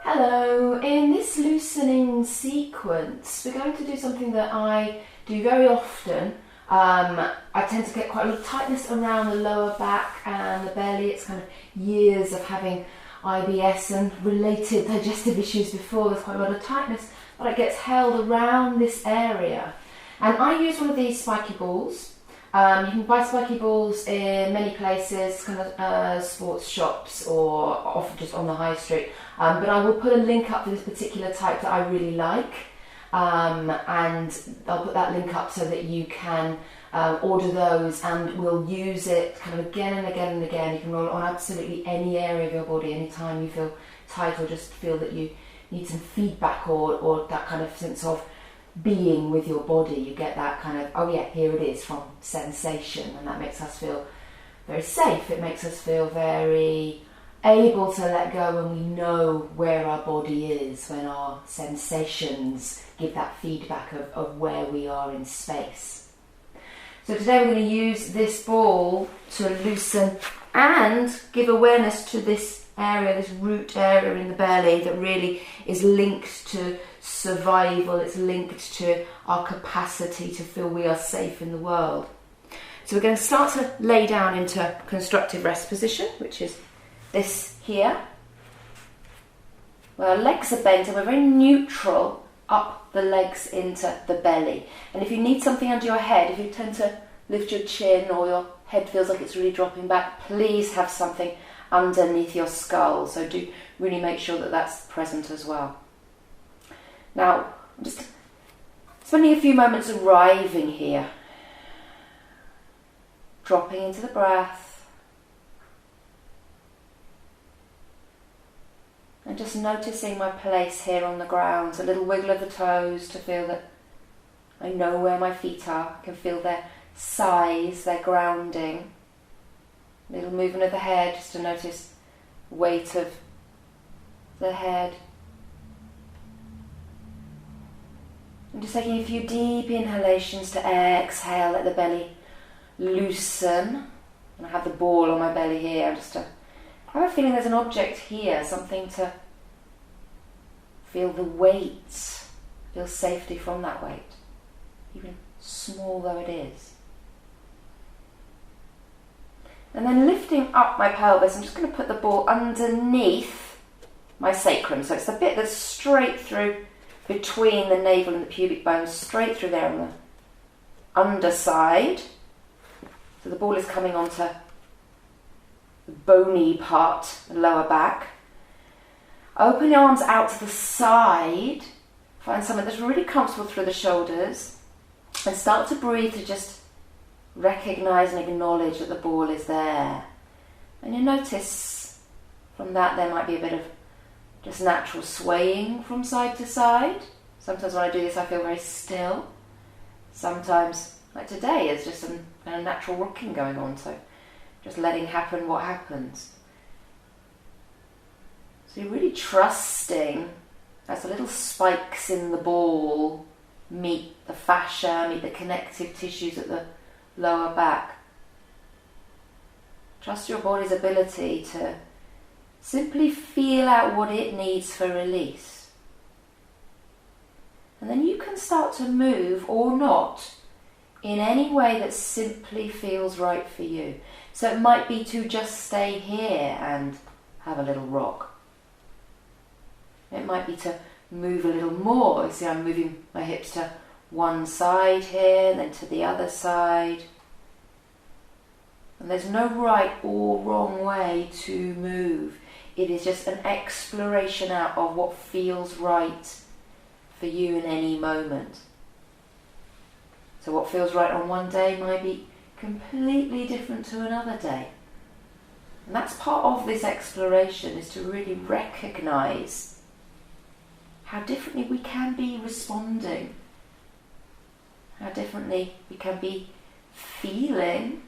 Hello, in this loosening sequence we're going to do something that I do very often. I tend to get quite a lot of tightness around the lower back and the belly. It's kind of years of having IBS and related digestive issues before. There's quite a lot of tightness, but it gets held around this area. And I use one of these spiky balls. You can buy spiky balls in many places, kind of sports shops or often just on the high street. But I will put a link up for this particular type that I really like. And I'll put that link up so that you can order those, and we'll use it kind of again and again and again. You can roll it on absolutely any area of your body, anytime you feel tight or just feel that you need some feedback or that kind of sense of being with your body. You get that kind of, oh yeah, here it is, from sensation, and that makes us feel very safe. It makes us feel very able to let go when we know where our body is, when our sensations give that feedback of where we are in space. So today we're going to use this ball to loosen and give awareness to this area, this root area in the belly that really is linked to survival. It's linked to our capacity to feel we are safe in the world. So we're going to start to lay down into constructive rest position, which is this here, where our legs are bent and we're very neutral up the legs into the belly. And if you need something under your head, if you tend to lift your chin or your head feels like it's really dropping back, please have something underneath your skull. So do really make sure that that's present as well. Now, I'm just spending a few moments arriving here, dropping into the breath, and just noticing my place here on the ground. A little wiggle of the toes to feel that I know where my feet are. I can feel their size, their grounding. A little movement of the head just to notice the weight of the head. And just taking a few deep inhalations to exhale, let the belly loosen. And I have the ball on my belly here, just to I have a feeling there's an object here, something to feel the weight, feel safety from that weight, even small though it is. And then lifting up my pelvis, I'm just going to put the ball underneath my sacrum. So it's the bit that's straight through between the navel and the pubic bones, straight through there on the underside. So the ball is coming onto the bony part, the lower back. Open your arms out to the side. Find something that's really comfortable through the shoulders. And start to breathe, to just recognise and acknowledge that the ball is there. And you notice from that there might be a bit of just natural swaying from side to side. Sometimes when I do this I feel very still. Sometimes, like today, there's just some kind of natural rocking going on. So just letting happen what happens. So you're really trusting as the little spikes in the ball meet the fascia, meet the connective tissues at the lower back. Trust your body's ability to simply feel out what it needs for release. And then you can start to move or not in any way that simply feels right for you. So it might be to just stay here and have a little rock. It might be to move a little more. You see, I'm moving my hips to one side here, then to the other side. And there's no right or wrong way to move. It is just an exploration out of what feels right for you in any moment. So what feels right on one day might be completely different to another day. And that's part of this exploration, is to really recognise how differently we can be responding, how differently we can be feeling.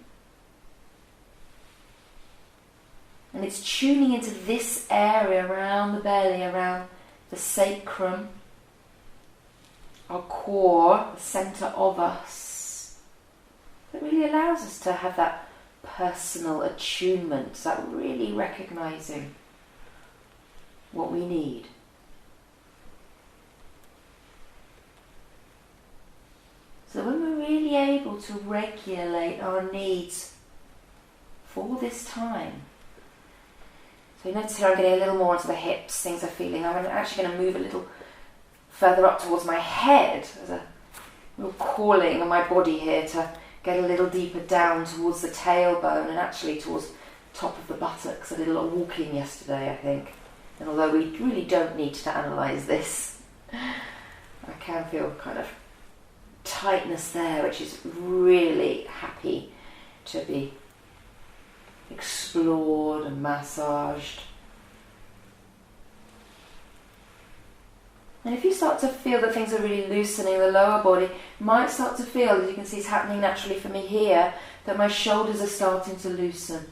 And it's tuning into this area around the belly, around the sacrum, our core, the centre of us, that really allows us to have that personal attunement, that really recognising what we need. So when we're really able to regulate our needs for this time. So you notice here I'm getting a little more onto the hips, things are feeling. I'm actually going to move a little further up towards my head. There's a little calling on my body here to get a little deeper down towards the tailbone and actually towards the top of the buttocks. I did a lot of walking yesterday, I think. And although we really don't need to analyse this, I can feel kind of tightness there, which is really happy to be explored and massaged. And if you start to feel that things are really loosening the lower body, you might start to feel, as you can see it's happening naturally for me here, that my shoulders are starting to loosen.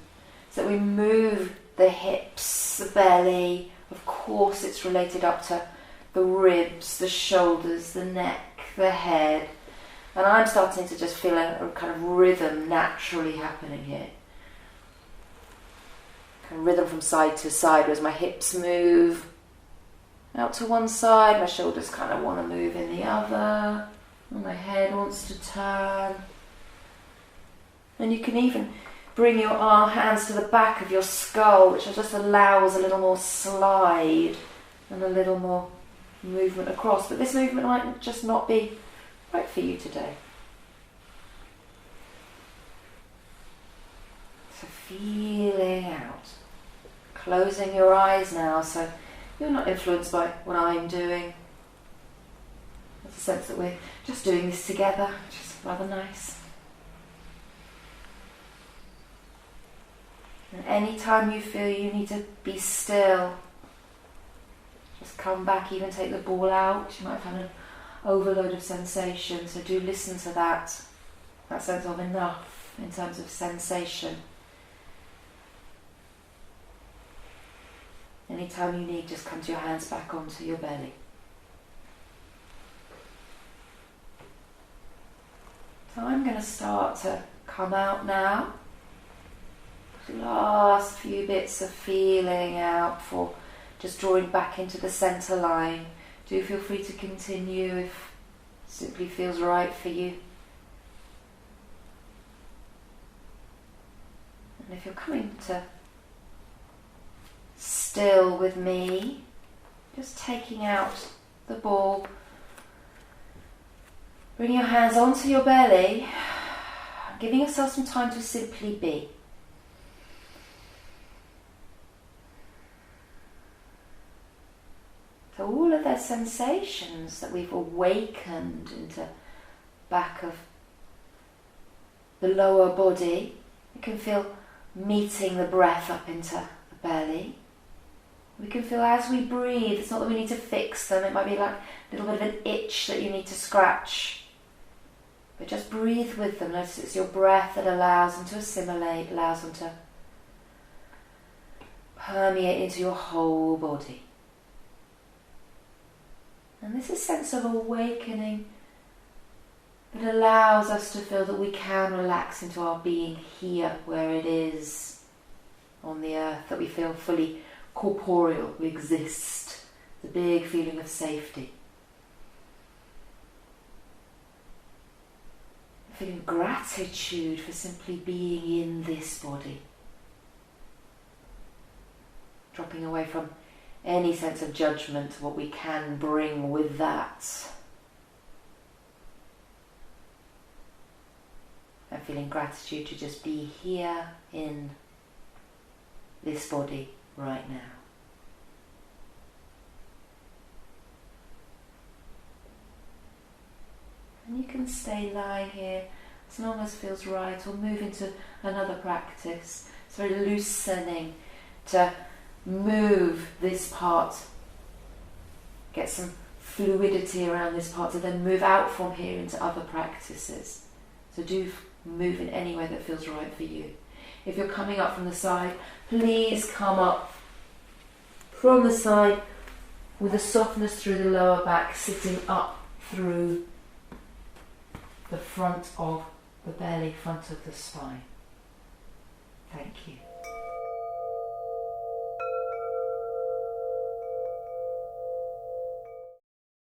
So we move the hips, the belly, of course it's related up to the ribs, the shoulders, the neck, the head. And I'm starting to just feel a kind of rhythm naturally happening here. Kind of rhythm from side to side as my hips move out to one side, my shoulders kind of want to move in the other, and my head wants to turn. And you can even bring your hands to the back of your skull, which just allows a little more slide and a little more movement across. But this movement might just not be right for you today. So feeling out. Closing your eyes now, so you're not influenced by what I'm doing. There's a sense that we're just doing this together, which is rather nice. And any time you feel you need to be still, just come back, even take the ball out. You might have had an overload of sensation, so do listen to that sense of enough in terms of sensation. Anytime you need, just come to your hands back onto your belly. So I'm going to start to come out now. Last few bits of feeling out for just drawing back into the centre line. Do feel free to continue if it simply feels right for you. And if you're coming to still with me, just taking out the ball, bring your hands onto your belly, giving yourself some time to simply be. So all of those sensations that we've awakened into back of the lower body, you can feel meeting the breath up into the belly. We can feel as we breathe, it's not that we need to fix them, it might be like a little bit of an itch that you need to scratch. But just breathe with them. Notice it's your breath that allows them to assimilate, allows them to permeate into your whole body. And this is a sense of awakening that allows us to feel that we can relax into our being here where it is on the earth, that we feel fully corporeal, we exist, the big feeling of safety. Feeling gratitude for simply being in this body. Dropping away from any sense of judgment, what we can bring with that. And feeling gratitude to just be here in this body right now. And you can stay lying here as long as feels right, or move into another practice. It's very loosening to move this part, get some fluidity around this part, to then move out from here into other practices. So do move in any way that feels right for you. If you're coming up from the side, please come up from the side with a softness through the lower back, sitting up through the front of the belly, front of the spine. Thank you.